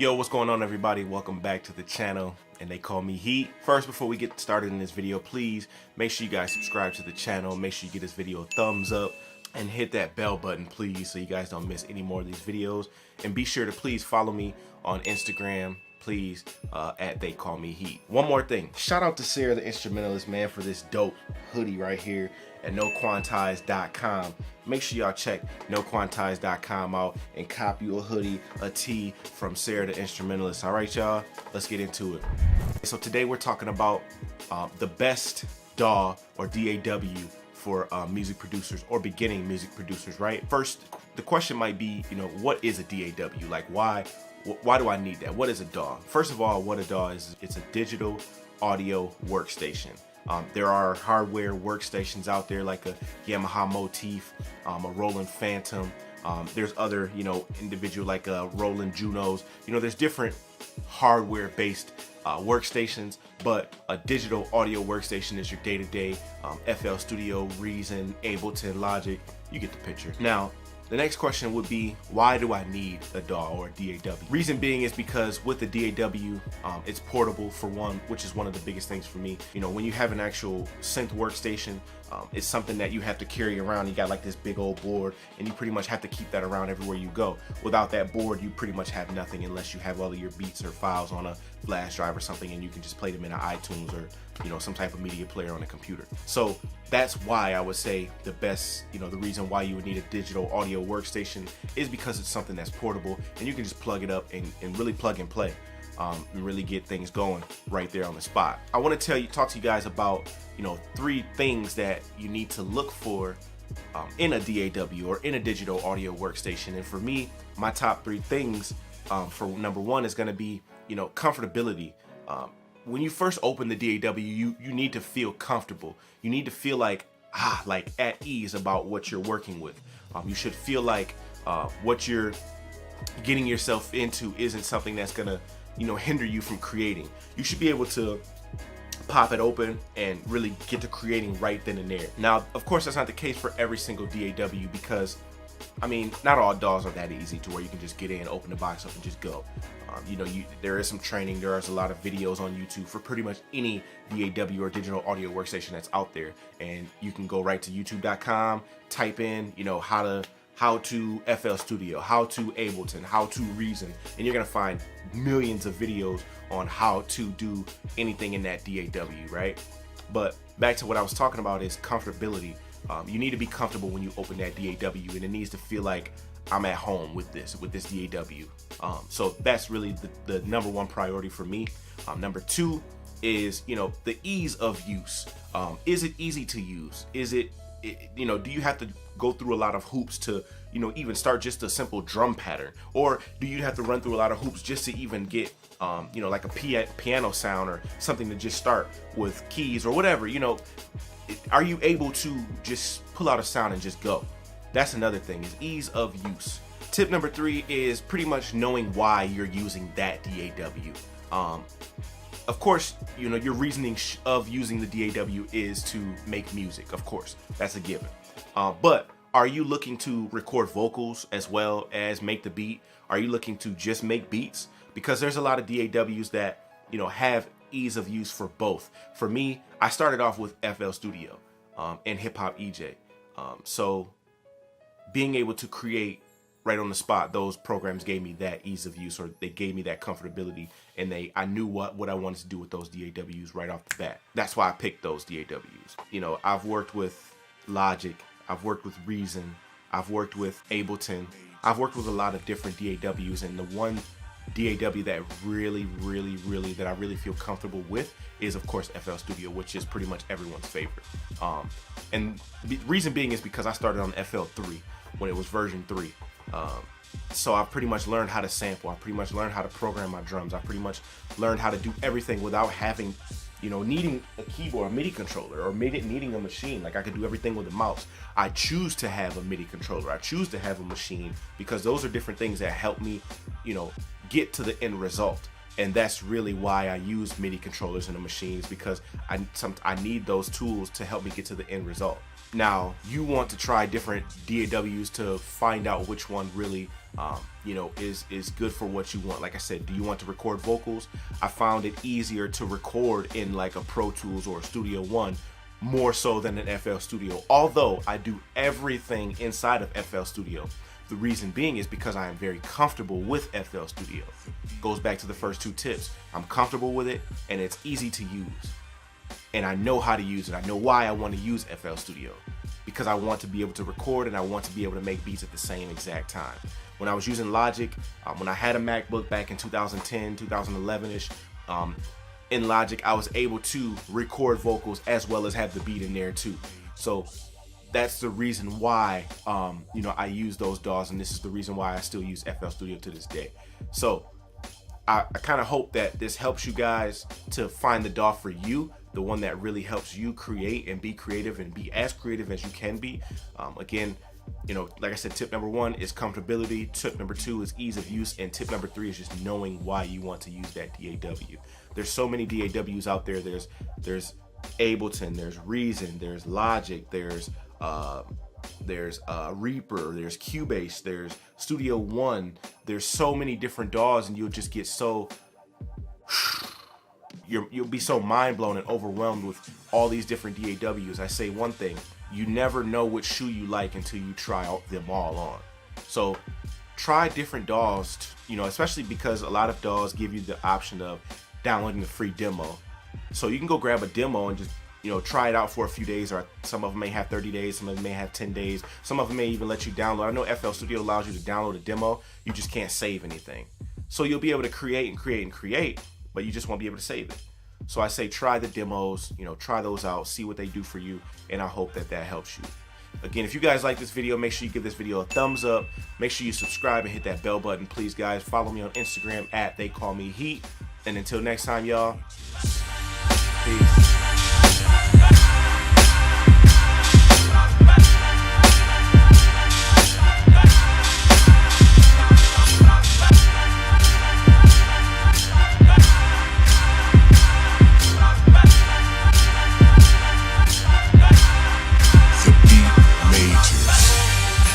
Yo, what's going on, everybody? Welcome back to the channel, and they call me Heat. First, before we get started in this video, please make sure you guys subscribe to the channel. Make sure you give this video a thumbs up and hit that bell button, please, so you guys don't miss any more of these videos. And be sure to please follow me on Instagram, please, at They Call Me Heat. One more thing, shout out to Sarah the Instrumentalist, man, for this dope hoodie right here at noquantize.com. Make sure y'all check noquantize.com out and cop you a hoodie, a tee from Sarah the Instrumentalist. All right, y'all, let's get into it. So today we're talking about the best DAW or DAW for music producers or beginning music producers, right? First, the question might be, what is a DAW? Like, why do I need that? What is a DAW? First of all, what a DAW is, it's a digital audio workstation. There are hardware workstations out there like a Yamaha Motif, a Roland Phantom. There's other, individual like Roland Junos. There's different hardware-based workstations, but a digital audio workstation is your day-to-day FL Studio, Reason, Ableton, Logic. You get the picture. Now, the next question would be, why do I need a DAW or a DAW? Reason being is because with the DAW, it's portable for one, which is one of the biggest things for me. When you have an actual synth workstation, it's something that you have to carry around. You got like this big old board, and you pretty much have to keep that around everywhere you go. Without that board, you pretty much have nothing unless you have all of your beats or files on a flash drive or something, and you can just play them in an iTunes or some type of media player on a computer. So that's why I would say the best, the reason why you would need a digital audio workstation is because it's something that's portable and you can just plug it up and really plug and play and really get things going right there on the spot. I want to talk to you guys about, 3 things that you need to look for in a DAW or in a digital audio workstation. And for me, my top 3 things for number 1 is going to be, comfortability. When you first open the DAW, you need to feel comfortable. You need to feel like at ease about what you're working with. You should feel like what you're getting yourself into isn't something that's gonna, hinder you from creating. You should be able to pop it open and really get to creating right then and there. Now, of course, that's not the case for every single DAW because, not all DAWs are that easy to where you can just get in, open the box up, and just go. There is some training. There is a lot of videos on YouTube for pretty much any DAW or digital audio workstation that's out there, and you can go right to youtube.com, type in, how to FL Studio, how to Ableton, how to Reason, and you're gonna find millions of videos on how to do anything in that DAW, right? But back to what I was talking about is comfortability. You need to be comfortable when you open that DAW, and it needs to feel like I'm at home with this DAW. So that's really the number 1 priority for me. Number 2 is, the ease of use. Is it easy to use? Is it, do you have to go through a lot of hoops to, even start just a simple drum pattern? Or do you have to run through a lot of hoops just to even get, like a piano sound or something to just start with keys or whatever? Are you able to just pull out a sound and just go? That's another thing, is ease of use. Tip number 3 is pretty much knowing why you're using that DAW. Of course, your reasoning of using the DAW is to make music. Of course, that's a given. But are you looking to record vocals as well as make the beat? Are you looking to just make beats? Because there's a lot of DAWs that, have ease of use for both. For me, I started off with FL Studio and Hip Hop EJ. So being able to create right on the spot, those programs gave me that ease of use, or they gave me that comfortability, and I knew what I wanted to do with those DAWs right off the bat. That's why I picked those DAWs. I've worked with Logic, I've worked with Reason, I've worked with Ableton, I've worked with a lot of different DAWs, and the one DAW that really that I really feel comfortable with is, of course, FL Studio, which is pretty much everyone's favorite. And the reason being is because I started on FL3 when it was version 3. So I pretty much learned how to sample. I pretty much learned how to program my drums. I pretty much learned how to do everything without having, needing a keyboard, a MIDI controller, or needing a machine. Like, I could do everything with a mouse. I choose to have a MIDI controller. I choose to have a machine because those are different things that help me, get to the end result. And that's really why I use MIDI controllers and the machines, because I need those tools to help me get to the end result. Now, you want to try different DAWs to find out which one really you know, is good for what you want. Like I said, do you want to record vocals? I found it easier to record in like a Pro Tools or a Studio One more so than an FL Studio, although I do everything inside of FL Studio. The reason being is because I am very comfortable with FL Studio. Goes back to the first two tips. I'm comfortable with it and it's easy to use. And I know how to use it. I know why I want to use FL Studio. Because I want to be able to record and I want to be able to make beats at the same exact time. When I was using Logic, when I had a MacBook back in 2010, 2011-ish, in Logic, I was able to record vocals as well as have the beat in there too. So that's the reason why, you know, I use those DAWs, and this is the reason why I still use FL Studio to this day. So I kind of hope that this helps you guys to find the DAW for you, the one that really helps you create and be creative and be as creative as you can be. Again, you know, like I said, tip number 1 is comfortability. Tip number 2 is ease of use. And tip number 3 is just knowing why you want to use that DAW. There's so many DAWs out there. There's Ableton, there's Reason, there's Logic, there's Reaper, there's Cubase, there's Studio One. There's so many different DAWs, and you'll just get so you'll be so mind blown and overwhelmed with all these different DAWs. I say one thing: you never know which shoe you like until you try them all on. So try different DAWs, you know, especially because a lot of DAWs give you the option of downloading a free demo. So you can go grab a demo and just, you know, try it out for a few days, or some of them may have 30 days, some of them may have 10 days, some of them may even let you download. I know FL Studio allows you to download a demo, you just can't save anything. So you'll be able to create and create and create, but you just won't be able to save it. So I say try the demos, you know, try those out, see what they do for you, and I hope that that helps you. Again, if you guys like this video, make sure you give this video a thumbs up. Make sure you subscribe and hit that bell button, please, guys. Follow me on Instagram at TheyCallMeHeat. And until next time, y'all.